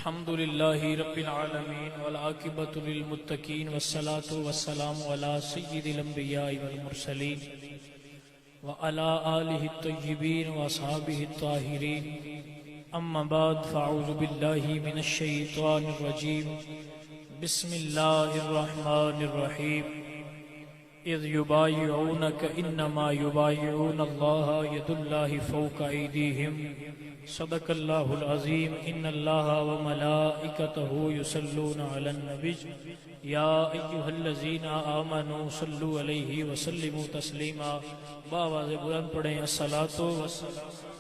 الحمد لله رب العالمين والعاقبة للمتقين والصلاة والسلام على سيد الأنبياء والمرسلين وعلى آله الطيبين وأصحابه الطاهرين أما بعد فأعوذ بالله من الشيطان الرجيم بسم الله الرحمن الرحيم إذ يبايعونك إنما يبايعون الله يد الله فوق أيديهم صدق الله العظيم إن الله وملائكته يصلون على النبي يا أيها الذين آمنوا صلوا عليه وسلموا تسليما بآواز بلند پڑھیں الصلاة والسلام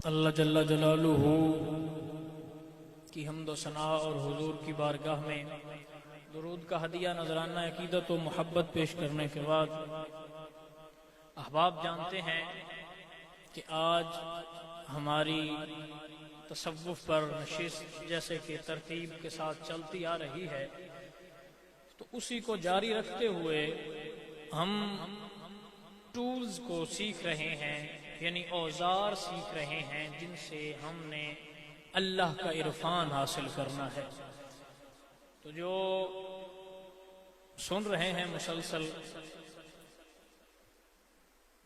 اللہ جل جلالہ کی حمد و ثنا اور حضور کی بارگاہ میں درود کا ہدیہ نذرانہ عقیدت و محبت پیش کرنے کے بعد احباب جانتے ہیں کہ آج ہماری تصوف پر نشست جیسے کہ ترتیب کے ساتھ چلتی آ رہی ہے، تو اسی کو جاری رکھتے ہوئے ہم ٹولز کو سیکھ رہے ہیں، یعنی اوزار سیکھ رہے ہیں جن سے ہم نے اللہ کا عرفان حاصل کرنا ہے۔ تو جو سن رہے ہیں مسلسل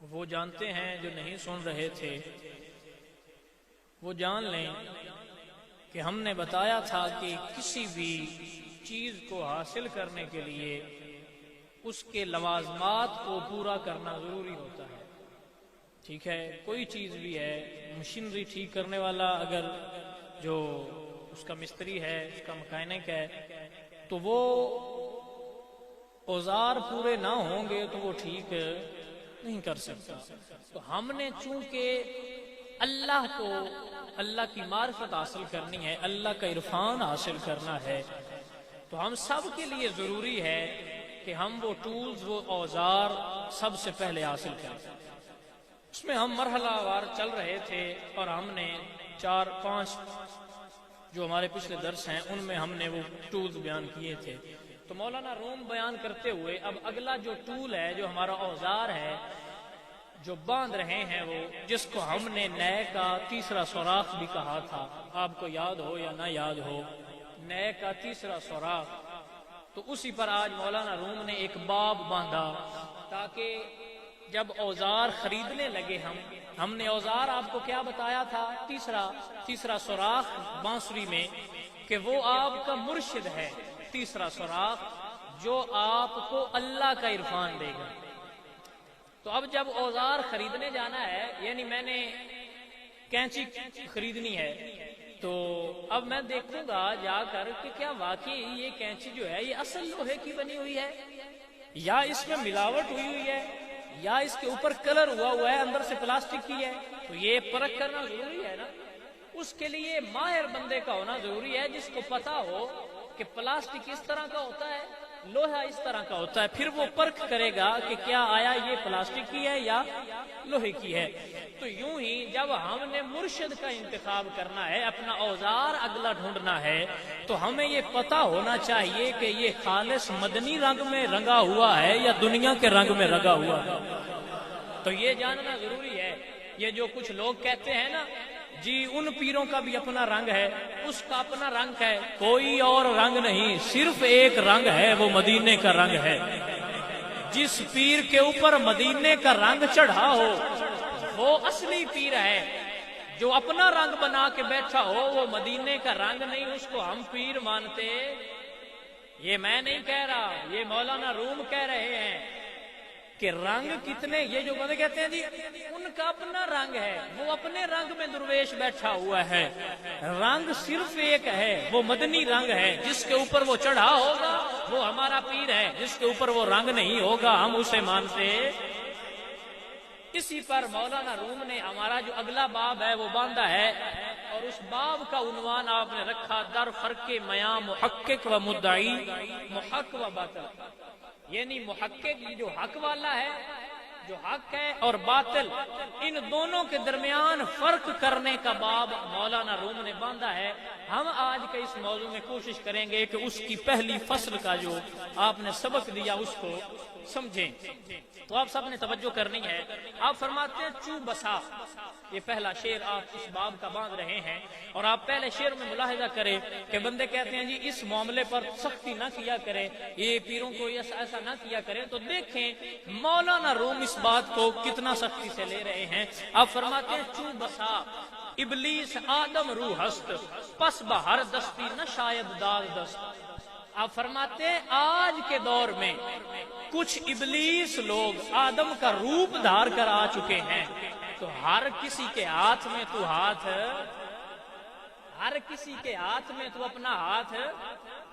وہ جانتے ہیں، جو نہیں سن رہے تھے وہ جان لیں کہ ہم نے بتایا تھا کہ کسی بھی چیز کو حاصل کرنے کے لیے اس کے لوازمات کو پورا کرنا ضروری ہوتا ہے۔ ٹھیک ہے، کوئی چیز بھی ہے، مشینری ٹھیک کرنے والا اگر جو اس کا مستری ہے، اس کا مکینک ہے، تو وہ اوزار پورے نہ ہوں گے تو وہ ٹھیک نہیں کر سکتا۔ تو ہم نے چونکہ اللہ کی معرفت حاصل کرنی ہے، اللہ کا عرفان حاصل کرنا ہے، تو ہم سب کے لیے ضروری ہے کہ ہم وہ ٹولز، وہ اوزار سب سے پہلے حاصل کریں۔ اس میں ہم مرحلہ وار چل رہے تھے اور ہم نے 4-5 جو ہمارے پچھلے درس ہیں ان میں ہم نے وہ ٹولز بیان کیے تھے۔ تو مولانا روم بیان کرتے ہوئے اب اگلا جو ٹول ہے، جو ہمارا اوزار ہے جو باندھ رہے ہیں، وہ جس کو ہم نے نئے کا تیسرا سوراخ بھی کہا تھا، آپ کو یاد ہو یا نہ یاد ہو، نئے کا تیسرا سوراخ، تو اسی پر آج مولانا روم نے ایک باب باندھا تاکہ جب اوزار خریدنے لگے ہم نے اوزار آپ کو کیا بتایا تھا، تیسرا سوراخ بانسری میں، کہ وہ آپ کا مرشد ہے، تیسرا سوراخ جو آپ کو اللہ کا عرفان دے گا۔ تو اب جب اوزار خریدنے جانا ہے، یعنی میں نے کینچی خریدنی ہے، تو اب میں دیکھوں گا جا کر کہ کیا واقعی یہ کینچی جو ہے یہ اصل لوہے کی بنی ہوئی ہے یا اس میں ملاوٹ ہوئی ہے یا اس کے اوپر کلر ہوا ہے، اندر سے پلاسٹک کی ہے، تو یہ پرکھ کرنا ضروری ہے نا۔ اس کے لیے ماہر بندے کا ہونا ضروری ہے جس کو پتا ہو کہ پلاسٹک اس طرح کا ہوتا ہے، لوہا اس طرح کا ہوتا ہے، پھر وہ پرکھ کرے گا کہ کیا آیا یہ پلاسٹک کی ہے یا لوہے کی ہے۔ تو یوں ہی جب ہم نے مرشد کا انتخاب کرنا ہے، اپنا اوزار اگلا ڈھونڈنا ہے، تو ہمیں یہ پتا ہونا چاہیے کہ یہ خالص مدنی رنگ میں رنگا ہوا ہے یا دنیا کے رنگ میں رنگا ہوا ہے۔ تو یہ جاننا ضروری ہے۔ یہ جو کچھ لوگ کہتے ہیں نا جی ان پیروں کا بھی اپنا رنگ ہے، اس کا اپنا رنگ ہے، کوئی اور رنگ نہیں، صرف ایک رنگ ہے، وہ مدینے کا رنگ ہے۔ جس پیر کے اوپر مدینے کا رنگ چڑھا ہو وہ اصلی پیر ہے، جو اپنا رنگ بنا کے بیٹھا ہو وہ مدینے کا رنگ نہیں، اس کو ہم پیر مانتے۔ یہ میں نہیں کہہ رہا، یہ مولانا روم کہہ رہے ہیں کہ رنگ کتنے، یہ جو بندے کہتے ہیں جی ان کا اپنا رنگ ہے، وہ اپنے رنگ میں درویش بیٹھا ہوا ہے، رنگ صرف ایک ہے، وہ مدنی رنگ ہے، جس کے اوپر وہ چڑھا ہوگا وہ ہمارا پیر ہے، جس کے اوپر وہ رنگ نہیں ہوگا ہم اسے مانتے۔ اسی پر مولانا روم نے ہمارا جو اگلا باب ہے وہ باندھا ہے، اور اس باب کا عنوان آپ نے رکھا در فرق میاں محقق و مدعی، محق و باطل، یعنی محقق جو حق والا ہے، جو حق ہے، اور باطل، ان دونوں کے درمیان فرق کرنے کا باب مولانا روم نے باندھا ہے۔ ہم آج کے اس موضوع میں کوشش کریں گے کہ اس کی پہلی فصل کا جو آپ نے سبق دیا اس کو سمجھیں. تو آپ سب نے توجہ کرنی ہے. آپ فرماتے ہیں چو بسا، یہ پہلا شعر آپ اس باب کا باندھ رہے ہیں. اور آپ پہلے شعر میں ملاحظہ کریں کہ بندے کہتے ہیں جی اس معاملے پر سختی نہ کیا کرے، یہ پیروں کو ایسا نہ کیا کرے. تو دیکھیں مولانا روم اس بات کو کتنا سختی سے لے رہے ہیں. آپ فرماتے ہیں چو بسا ابلیس آدم روح ہست، پس بہر دستی نہ شاید داد دست. آپ فرماتے ہیں آج کے دور میں کچھ ابلیس لوگ آدم کا روپ دھار کر آ چکے ہیں. تو ہر کسی کے ہاتھ میں تو ہر کسی کے ہاتھ میں تو اپنا ہاتھ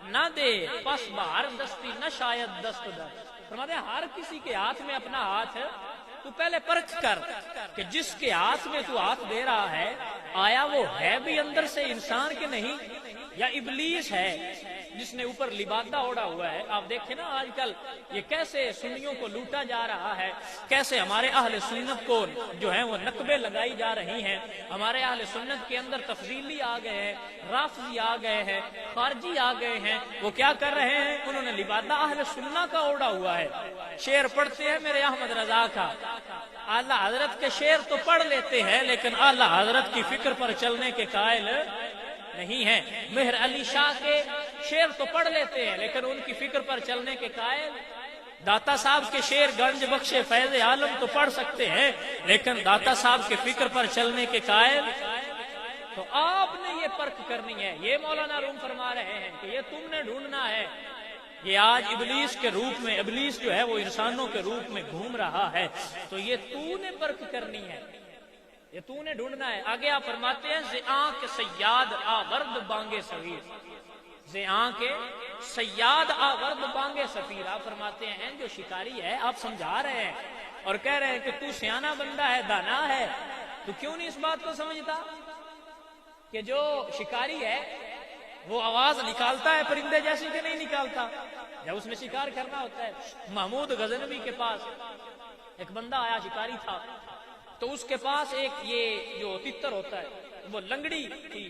نہ دے، پس بہر دستی نہ شاید دست دست. فرماتے ہیں ہر کسی کے ہاتھ میں اپنا ہاتھ تو پہلے پرکھ کر کہ جس کے ہاتھ میں تو ہاتھ دے رہا ہے آیا وہ ہے بھی اندر سے انسان کے نہیں یا ابلیس ہے جس نے اوپر لبادہ اوڑا ہوا ہے. آپ دیکھیں نا آج کل یہ کیسے سنیوں کو لوٹا جا رہا ہے، کیسے ہمارے اہل سنت کو جو ہے وہ نقبے لگائی جا رہی ہیں. ہمارے اہل سنت کے اندر تفضیلی آ گئے ہیں، رافضی آ گئے ہیں، خارجی آ گئے ہیں. وہ کیا کر رہے ہیں؟ انہوں نے لبادہ اہل سنت کا اوڑا ہوا ہے. شعر پڑھتے ہیں میرے احمد رضا کا، اعلیٰ حضرت کے شعر تو پڑھ لیتے ہیں لیکن اعلیٰ حضرت کی فکر پر چلنے کے قائل نہیں ہیں. مہر علی شاہ کے شعر تو پڑھ لیتے ہیں لیکن ان کی فکر پر چلنے کے قائل. داتا صاحب کے شعر گنج بخش فیض عالم تو پڑھ سکتے ہیں لیکن داتا صاحب کے فکر پر چلنے کے قائل. تو آپ نے یہ پرکھ کرنی ہے. یہ مولانا روم فرما رہے ہیں کہ یہ تم نے ڈھونڈنا ہے. یہ آج ابلیس کے روپ میں، ابلیس جو ہے وہ انسانوں کے روپ میں گھوم رہا ہے. تو یہ تو نے پرکھ کرنی ہے، یہ تو نے ڈھونڈنا ہے. آگے آپ فرماتے ہیں زیاں کے سیاد آورد بانگے سفیر، زیاں کے سیاد آورد بانگے سفیر. آپ فرماتے ہیں جو شکاری ہے آپ سمجھا رہے ہیں اور کہہ رہے ہیں کہ تو سیانہ بندہ ہے، دانا ہے، تو کیوں نہیں اس بات کو سمجھتا کہ جو شکاری ہے وہ آواز نکالتا ہے پرندے جیسی کہ نہیں نکالتا جب اس نے شکار کرنا ہوتا ہے. محمود غزنوی کے پاس ایک بندہ آیا، شکاری تھا، تو اس کے پاس ایک یہ جو تتر ہوتا ہے وہ لنگڑی تھی.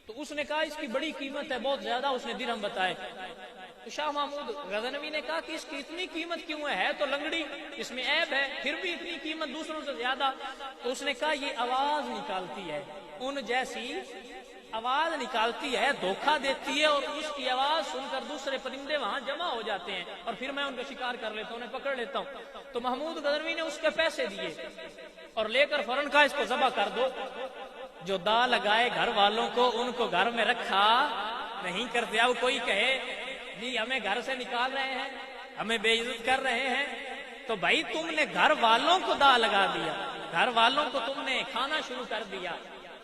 تو اس نے کہا اس کی بڑی قیمت ہے، بہت زیادہ اس نے درہم بتائے. تو شاہ محمود غزنوی نے کہا کہ اس کی اتنی قیمت کیوں ہے تو لنگڑی، اس میں عیب ہے، پھر بھی اتنی قیمت دوسروں سے زیادہ. تو اس نے کہا یہ آواز نکالتی ہے، ان جیسی آواز نکالتی ہے، دھوکہ دیتی ہے، اور اس کی آواز سن کر دوسرے پرندے وہاں جمع ہو جاتے ہیں اور پھر میں ان کا شکار کر لیتا ہوں، انہیں پکڑ لیتا ہوں. تو محمود غزنوی نے اس کے پیسے دیے اور لے کر فوراً کہا اس کو ذبح کر دو. جو دا لگائے گھر والوں کو ان کو گھر میں رکھا نہیں کرتے. اب کوئی کہے جی ہمیں گھر سے نکال رہے ہیں، ہمیں بے عزت کر رہے ہیں، تو بھائی تم نے گھر والوں کو دا لگا دیا، گھر والوں کو تم نے کھانا شروع کر دیا،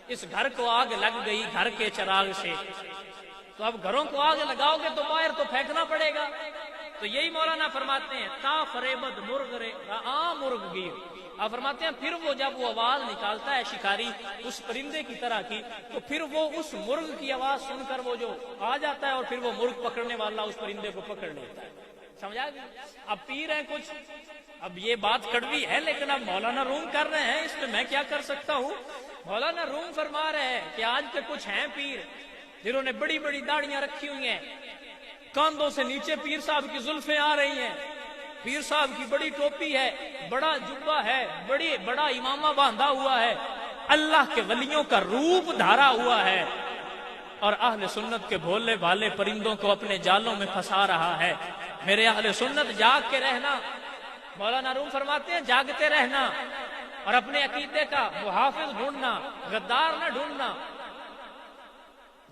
اس گھر کو آگ لگ گئی گھر کے چراغ سے. تو اب گھروں کو آگ لگاؤ گے تو باہر تو پھینکنا پڑے گا. تو یہی مولانا فرماتے ہیں تا فریبت مرغ رے مرغ گیر. آپ فرماتے ہیں پھر وہ جب وہ آواز نکالتا ہے شکاری اس پرندے کی طرح کی، تو پھر وہ اس مرغ کی آواز سن کر وہ جو آ جاتا ہے اور پھر وہ مرغ پکڑنے والا اس پرندے کو پکڑ لیتا ہے. سمجھا گیا؟ اب پیر ہے کچھ، اب یہ بات کڑوی ہے لیکن اب مولانا روم کر رہے ہیں، اس میں میں کیا کر سکتا ہوں. مولانا روم فرما رہے ہیں کہ آج کے کچھ ہیں پیر جنہوں نے بڑی بڑی داڑیاں رکھی ہوئی ہیں، کاندھوں سے نیچے پیر صاحب کی زلفیں آ رہی ہیں، پیر صاحب کی بڑی ٹوپی ہے، بڑا جبہ ہے، بڑا امامہ باندھا ہوا ہے، اللہ کے ولیوں کا روپ دھارا ہوا ہے، اور اہل سنت کے بھولے بھالے پرندوں کو اپنے جالوں میں پھنسا رہا ہے. میرے اہل سنت جاگ کے رہنا. مولانا روم فرماتے ہیں جاگتے رہنا اور اپنے عقیدے کا محافظ ڈھونڈنا، غدار نہ ڈھونڈنا.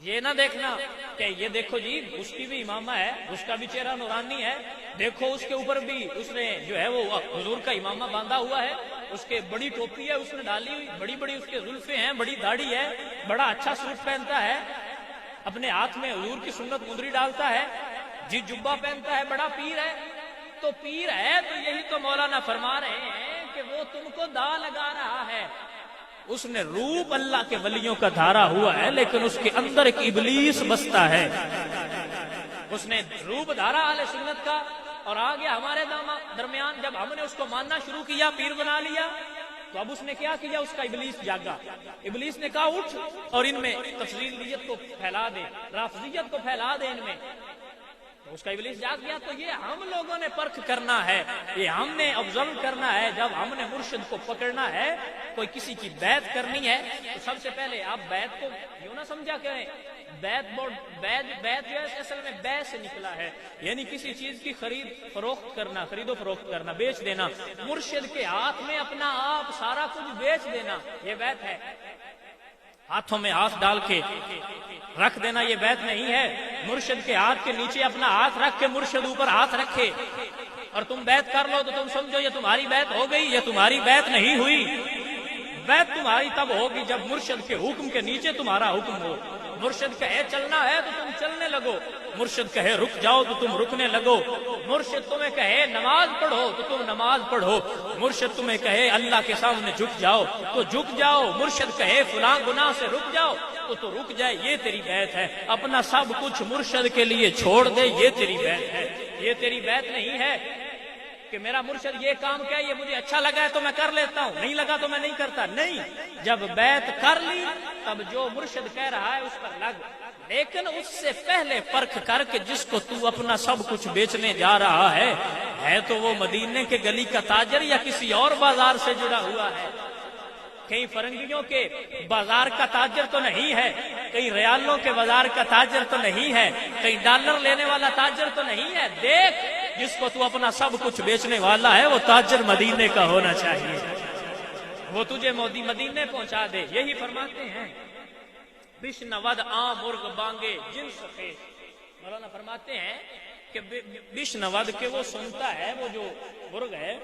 یہ نہ دیکھنا کہ یہ دیکھو جی اس کی بھی امامہ ہے، اس کا بھی چہرہ نورانی ہے، دیکھو اس کے اوپر بھی اس نے جو ہے وہ حضور کا امامہ باندھا ہوا ہے، اس کے بڑی ٹوپی ہے اس نے ڈالی ہوئی، بڑی بڑی اس کے زلفیں ہیں، بڑی داڑھی ہے، بڑا اچھا سوٹ پہنتا ہے، اپنے ہاتھ میں حضور کی سنت مندری ڈالتا ہے، جی جبہ پہنتا ہے، بڑا پیر ہے. تو پیر ہے تو یہی تو مولانا فرما رہے ہیں کہ وہ تم کو دا لگا رہا ہے. اس نے روپ اللہ کے ولیوں کا دھارا ہوا ہے لیکن اس کے اندر ایک ابلیس بستا ہے. اس نے روپ دھارا اہل سنت کا اور آ گیا ہمارے درمیان. جب ہم نے اس کو ماننا شروع کیا، پیر بنا لیا، تو اب اس نے کیا کیا؟ اس کا ابلیس جاگا، ابلیس نے کہا اٹھ اور ان میں تفضیلیت کو پھیلا دے، رافضیت کو پھیلا دے ان میں۔ تو اس کا ابلیس جاگ گیا۔ تو یہ ہم لوگوں نے پرکھ کرنا ہے، یہ ہم نے آبزرو کرنا ہے۔ جب ہم نے مرشد کو پکڑنا ہے، کوئی کسی کی بیعت کرنی ہے، تو سب سے پہلے آپ بیعت کو یوں نہ سمجھا کریں، بیعت جو ہے اصل میں بیع سے نکلا ہے، یعنی کسی چیز کی خرید فروخت کرنا، خرید و فروخت کرنا، بیچ دینا، مرشد کے ہاتھ میں اپنا آپ سارا کچھ بیچ دینا، یہ بیعت ہے۔ ہاتھوں میں ہاتھ ڈال کے رکھ دینا یہ بیعت نہیں ہے۔ مرشد کے ہاتھ کے نیچے اپنا ہاتھ رکھ کے مرشد اوپر ہاتھ رکھے اور تم بیعت کر لو تو تم سمجھو یہ تمہاری بیعت ہو گئی، یہ تمہاری بیعت نہیں ہوئی۔ بیعت تمہاری تب ہوگی جب مرشد کے حکم کے نیچے تمہارا حکم ہو۔ مرشد کہے چلنا ہے تو تم چلنے لگو، مرشد کہے رک جاؤ تو تم رکنے لگو، مرشد تمہیں کہے نماز پڑھو تو تم نماز پڑھو، مرشد تمہیں کہے اللہ کے سامنے جھک جاؤ تو جھک جاؤ، مرشد کہے فلاں گناہ سے رک جاؤ تو رک جائے۔ یہ تیری بیعت ہے۔ اپنا سب کچھ مرشد کے لیے چھوڑ دے، یہ تیری بیعت ہے۔ یہ تیری بیعت نہیں ہے کہ میرا مرشد یہ کام کیا، یہ مجھے اچھا لگا ہے تو میں کر لیتا ہوں، نہیں لگا تو میں نہیں کرتا۔ نہیں، جب بیعت کر لی تب جو مرشد کہہ رہا ہے اس پر لگ، لیکن اس سے پہلے پرکھ کر کے جس کو تو اپنا سب کچھ بیچنے جا رہا ہے تو وہ مدینے کے گلی کا تاجر یا کسی اور بازار سے جڑا ہوا ہے، کہیں فرنگیوں کے بازار کا تاجر تو نہیں ہے، کہیں ریالوں کے بازار کا تاجر تو نہیں ہے، کہیں ڈالر لینے والا تاجر تو نہیں ہے۔ دیکھ، جس کو تو اپنا سب کچھ بیچنے والا ہے وہ تاجر مدینے کا ہونا چاہیے، وہ تجھے مدینے پہنچا دے۔ یہی فرماتے ہیں بشنود عام مرغ بانگے جنس خیش۔ مولانا فرماتے ہیں کہ بشنود کے وہ سنتا ہے، وہ جو مرغ ہے،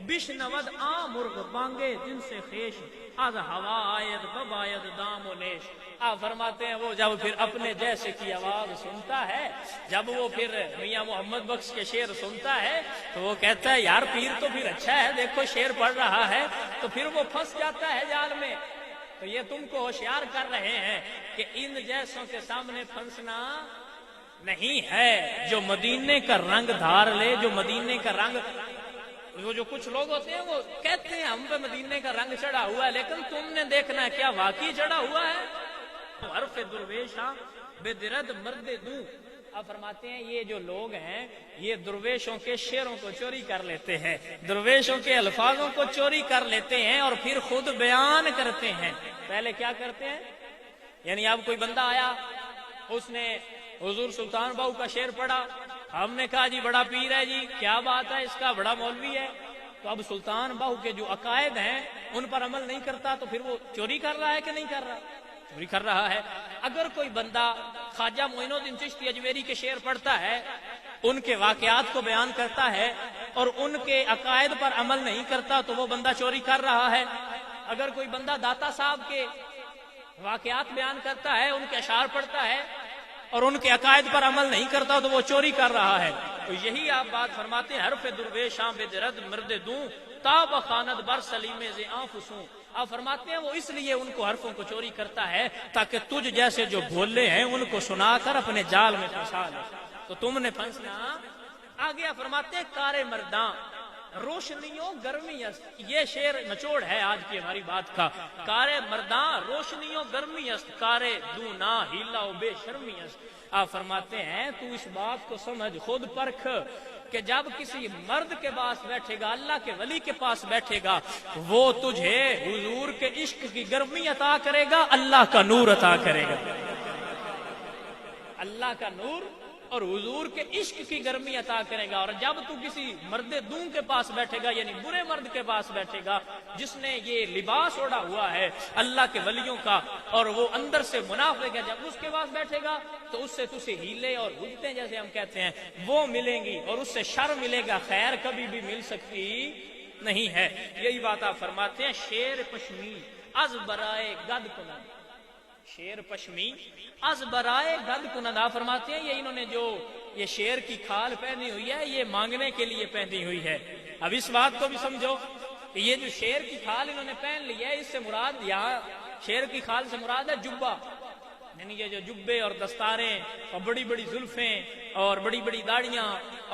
بشنود عام مرغ بانگے جن سے خیش، از ہوا آید بب آید دام و نیش۔ آپ فرماتے ہیں وہ جب پھر اپنے جیسے کی آواز سنتا ہے، جب وہ پھر میاں محمد بخش کے شعر سنتا ہے تو وہ کہتا ہے یار پیر تو پھر اچھا ہے، دیکھو شعر پڑھ رہا ہے، تو پھر وہ پھنس جاتا ہے جال میں۔ تو یہ تم کو ہوشیار کر رہے ہیں کہ ان جیسوں کے سامنے پھنسنا نہیں ہے۔ جو مدینے کا رنگ دھار لے، جو مدینے کا رنگ، وہ جو کچھ لوگ ہوتے ہیں وہ کہتے ہیں ہم پہ مدینے کا رنگ چڑھا ہوا ہے، لیکن تم نے دیکھنا ہے کیا واقعی چڑھا ہوا ہے؟ حرف درویشاں بے درد مرد دوں۔ آپ فرماتے ہیں یہ جو لوگ ہیں یہ درویشوں کے شعروں کو چوری کر لیتے ہیں، درویشوں کے الفاظوں کو چوری کر لیتے ہیں اور پھر خود بیان کرتے ہیں۔ پہلے کیا کرتے ہیں؟ یعنی اب کوئی بندہ آیا، اس نے حضور سلطان باہو کا شعر پڑھا، ہم نے کہا جی بڑا پیر ہے جی، کیا بات ہے، اس کا بڑا مولوی ہے۔ تو اب سلطان باہو کے جو عقائد ہیں ان پر عمل نہیں کرتا تو پھر وہ چوری کر رہا ہے کہ نہیں کر رہا؟ چوری کر رہا ہے۔ اگر کوئی بندہ خواجہ معین الدین چشتی اجمیری کے شعر پڑھتا ہے، ان کے واقعات کو بیان کرتا ہے اور ان کے عقائد پر عمل نہیں کرتا تو وہ بندہ چوری کر رہا ہے۔ اگر کوئی بندہ داتا صاحب کے واقعات بیان کرتا ہے، ان کے اشعار پڑھتا ہے اور ان کے عقائد پر عمل نہیں کرتا تو وہ چوری کر رہا ہے۔ تو یہی آپ بات فرماتے ہیں حرف درویشاں بے درد مرد دوں تاب خاند بر سلیم ز آنفسوں۔ آپ فرماتے ہیں وہ اس لیے ان کو حرفوں کو چوری کرتا ہے تاکہ تجھ جیسے جو بھولے ہیں ان کو سنا کر اپنے جال میں پھنسا لے، تو تم نے پھنسنا۔ آگے آپ فرماتے ہیں کار مرداں روشنیوں گرمی است، یہ شعر نچوڑ ہے آج کی ہماری بات کا۔ کار مرداں روشنیوں گرمی است، کار دونا ہیلا و بے شرمی است۔ آپ فرماتے ہیں تو اس بات کو سمجھ، خود پرکھ کہ جب کسی مرد کے پاس بیٹھے گا، اللہ کے ولی کے پاس بیٹھے گا، وہ تجھے حضور کے عشق کی گرمی عطا کرے گا، اللہ کا نور عطا کرے گا، اللہ کا نور اور حضور کے عشق کی گرمی عطا کرے گا۔ اور جب تو کسی مرد دوں کے پاس بیٹھے گا، یعنی برے مرد کے پاس بیٹھے گا جس نے یہ لباس اوڑھا ہوا ہے اللہ کے ولیوں کا اور وہ اندر سے منافق ہے، جب اس کے پاس بیٹھے گا تو اس سے تجھے ہیلے اور حجتیں جیسے ہم کہتے ہیں وہ ملیں گی اور اس سے شر ملے گا، خیر کبھی بھی مل سکتی نہیں ہے۔ یہی بات آپ فرماتے ہیں شیر پشمی از برائے گد کنند، شیر پشمی از برائے گد کنند۔ آپ فرماتے ہیں یہ انہوں نے جو یہ شیر کی کھال پہنی ہوئی ہے یہ مانگنے کے لیے پہنی ہوئی ہے۔ اب اس بات کو بھی سمجھو کہ یہ جو شیر کی کھال انہوں نے پہن لی ہے، اس سے مراد یہاں شیر کی کھال سے مراد ہے جبہ، یعنی یہ جو جبے اور دستاریں اور بڑی بڑی زلفیں اور بڑی بڑی داڑیاں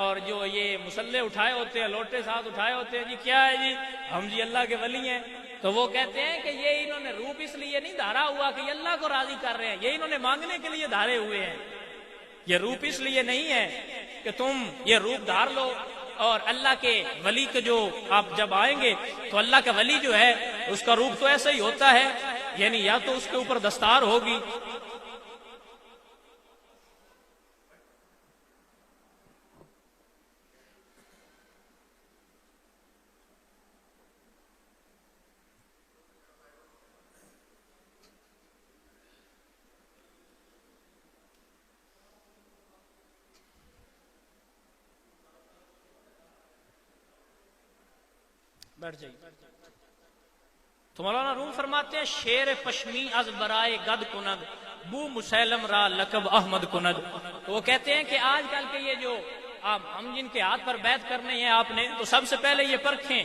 اور جو یہ مسلح اٹھائے ہوتے ہیں، لوٹے ساتھ اٹھائے ہوتے ہیں، جی کیا ہے جی؟ ہم جی اللہ کے ولی ہیں۔ تو وہ کہتے ہیں کہ یہ انہوں نے روپ اس لیے نہیں دھارا ہوا کہ یہ اللہ کو راضی کر رہے ہیں، یہ انہوں نے مانگنے کے لیے دھارے ہوئے ہیں۔ یہ روپ اس لیے نہیں ہے کہ تم یہ روپ دھار لو اور اللہ کے ولی کے جو آپ جب آئیں گے تو اللہ کا ولی جو ہے اس کا روپ تو ایسا ہی ہوتا ہے، یعنی یا تو اس کے اوپر دستار ہوگی، بیٹھ جائیے۔ تو مولانا روم فرماتے ہیں شیر پشمی از برائے گد کند بو مسلم را لقب احمد کند۔ تو وہ کہتے ہیں کہ آج کل کے یہ جو ہم جن کے ہاتھ پر بیعت کرنے ہیں آپ نے، تو سب سے پہلے یہ پرکھیں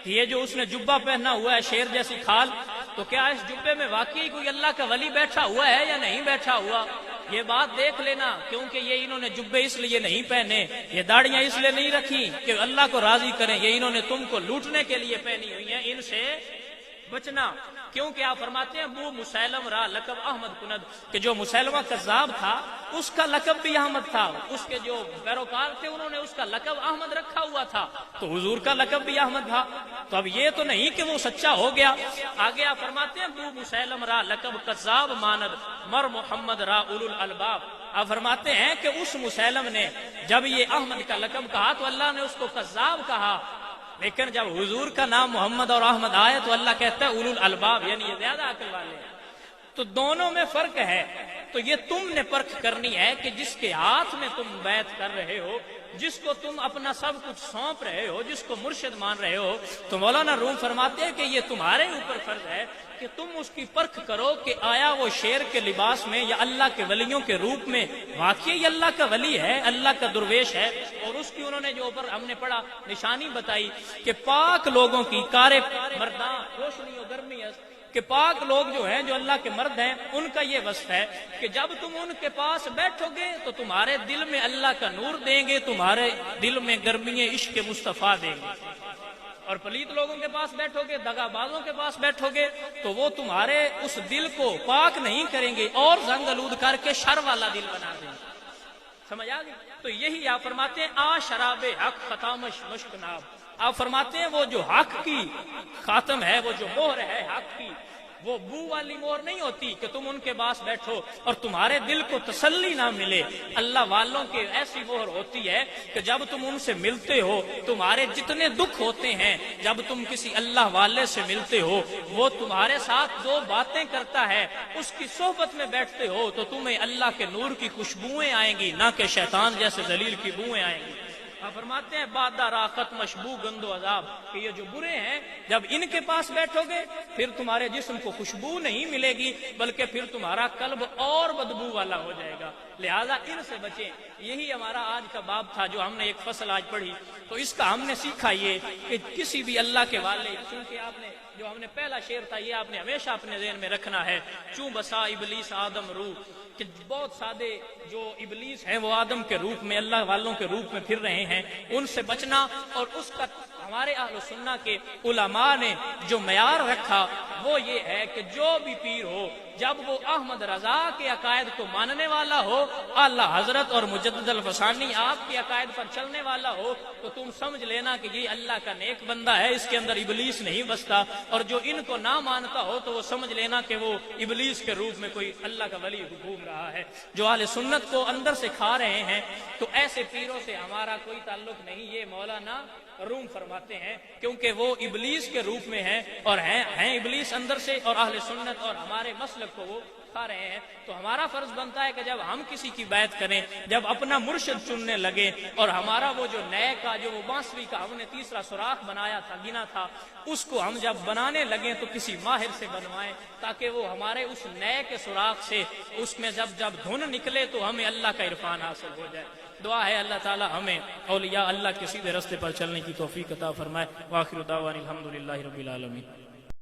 کہ یہ جو اس نے جبہ پہنا ہوا ہے شیر جیسی کھال، تو کیا اس جبے میں واقعی کوئی اللہ کا ولی بیٹھا ہوا ہے یا نہیں بیٹھا ہوا؟ یہ بات دیکھ لینا، کیونکہ یہ انہوں نے جبے اس لیے نہیں پہنے، یہ داڑیاں اس لیے نہیں رکھی کہ اللہ کو راضی کریں، یہ انہوں نے تم کو لوٹنے کے لیے پہنی ہوئی ہیں، ان سے بچنا۔ کیونکہ آپ فرماتے ہیں بو مسلم را لقب احمد کند، کہ جو مسلمہ کذاب تھا اس کا لقب بھی احمد تھا، اس کے جو پیروکار تھے انہوں نے اس کا لقب احمد رکھا ہوا تھا، تو حضور کا لقب بھی احمد تھا۔ تو اب یہ تو نہیں کہ وہ سچا ہو گیا۔ آگے آپ فرماتے ہیں بو مسلم را لقب کذاب ماند مر محمد را اولو الالباب۔ آپ فرماتے ہیں کہ اس مسلم نے جب یہ احمد کا لقب کہا تو اللہ نے اس کو کذاب کہا، لیکن جب حضور کا نام محمد اور احمد آئے تو اللہ کہتا ہے اولو الالباب، یعنی یہ زیادہ عقل والے ہیں۔ تو دونوں میں فرق ہے، تو یہ تم نے پرکھ کرنی ہے کہ جس کے ہاتھ میں تم بیعت کر رہے ہو، جس کو تم اپنا سب کچھ سونپ رہے ہو، جس کو مرشد مان رہے ہو، تو مولانا روم فرماتے ہیں کہ یہ تمہارے اوپر فرض ہے کہ تم اس کی پرکھ کرو کہ آیا وہ شیر کے لباس میں یا اللہ کے ولیوں کے روپ میں واقعی اللہ کا ولی ہے، اللہ کا درویش ہے۔ اور اس کی انہوں نے جو اوپر ہم نے پڑھا نشانی بتائی کہ پاک لوگوں کی کارے مرداں روشنی و گرمی است، کہ پاک لوگ جو ہیں جو اللہ کے مرد ہیں ان کا یہ وصف ہے کہ جب تم ان کے پاس بیٹھو گے تو تمہارے دل میں اللہ کا نور دیں گے، تمہارے دل میں گرمی عشق مصطفیٰ دیں گے۔ اور پلیت لوگوں کے پاس بیٹھو گے، دغا بازوں کے پاس بیٹھو گے تو وہ تمہارے اس دل کو پاک نہیں کریں گے اور زنگ آلود کر کے شر والا دل بنا دیں گے۔ سمجھ آ گئی؟ تو یہی آپ فرماتے ہیں آ شراب حق ختامش مشک ناب۔ آپ فرماتے ہیں وہ جو حق کی خاتم ہے، وہ جو مہر ہے حق کی، وہ بو والی مہر نہیں ہوتی کہ تم ان کے پاس بیٹھو اور تمہارے دل کو تسلی نہ ملے۔ اللہ والوں کے ایسی مہر ہوتی ہے کہ جب تم ان سے ملتے ہو، تمہارے جتنے دکھ ہوتے ہیں، جب تم کسی اللہ والے سے ملتے ہو، وہ تمہارے ساتھ دو باتیں کرتا ہے، اس کی صحبت میں بیٹھتے ہو تو تمہیں اللہ کے نور کی خوشبوئیں آئیں گی، نہ کہ شیطان جیسے ذلیل کی بوئیں آئیں گی۔ آپ فرماتے ہیں بادہ راقت مشبو گند و عذاب، کہ یہ جو برے ہیں جب ان کے پاس بیٹھو گے پھر تمہارے جسم کو خوشبو نہیں ملے گی، بلکہ پھر تمہارا قلب اور بدبو والا ہو جائے گا، لہذا ان سے بچیں۔ یہی ہمارا آج کا باب تھا جو ہم نے ایک فصل آج پڑھی، تو اس کا ہم نے سیکھا یہ کہ کسی بھی اللہ کے والے، کیونکہ آپ نے جو ہم نے پہلا شعر تھا یہ آپ نے ہمیشہ اپنے ذہن میں رکھنا ہے، چوں بسا ابلیس آدم روح، کہ بہت سادے جو ابلیس ہیں وہ آدم کے روپ میں، اللہ والوں کے روپ میں پھر رہے ہیں، ان سے بچنا۔ اور اس کا ہمارے اہل سنہ کے علماء نے جو معیار رکھا وہ یہ ہے کہ جو بھی پیر ہو جب وہ احمد رضا کے عقائد کو ماننے والا ہو، اعلیٰ حضرت اور مجدد الفسانی آپ کے عقائد پر چلنے والا ہو، تو تم سمجھ لینا کہ یہ اللہ کا نیک بندہ ہے، اس کے اندر ابلیس نہیں بستا۔ اور جو ان کو نہ مانتا ہو تو وہ سمجھ لینا کہ وہ ابلیس کے روپ میں کوئی اللہ کا ولی گھوم رہا ہے، جو اہل سنت کو اندر سے کھا رہے ہیں۔ تو ایسے پیروں سے ہمارا کوئی تعلق نہیں، یہ مولانا روم فرماتے ہیں، کیونکہ وہ ابلیس کے روپ میں ہیں اور ہیں ابلیس اندر سے، اور اہل سنت اور ہمارے مسلک کو وہ کھا رہے ہیں۔ تو ہمارا فرض بنتا ہے کہ جب ہم کسی کی بیعت کریں، جب اپنا مرشد چننے لگے، اور ہمارا وہ جو نئے کا جو وہ بانسری کا ہم نے تیسرا سوراخ بنایا تھا، گنا تھا، اس کو ہم جب بنانے لگیں تو کسی ماہر سے بنوائیں، تاکہ وہ ہمارے اس نئے کے سوراخ سے اس میں جب دھن نکلے تو ہمیں اللہ کا عرفان حاصل ہو جائے۔ دعا ہے اللہ تعالی ہمیں اولیاء اللہ کے سیدھے راستے پر چلنے کی توفیق عطا فرمائے۔ وآخر دعوانا الحمدللہ رب العالمین۔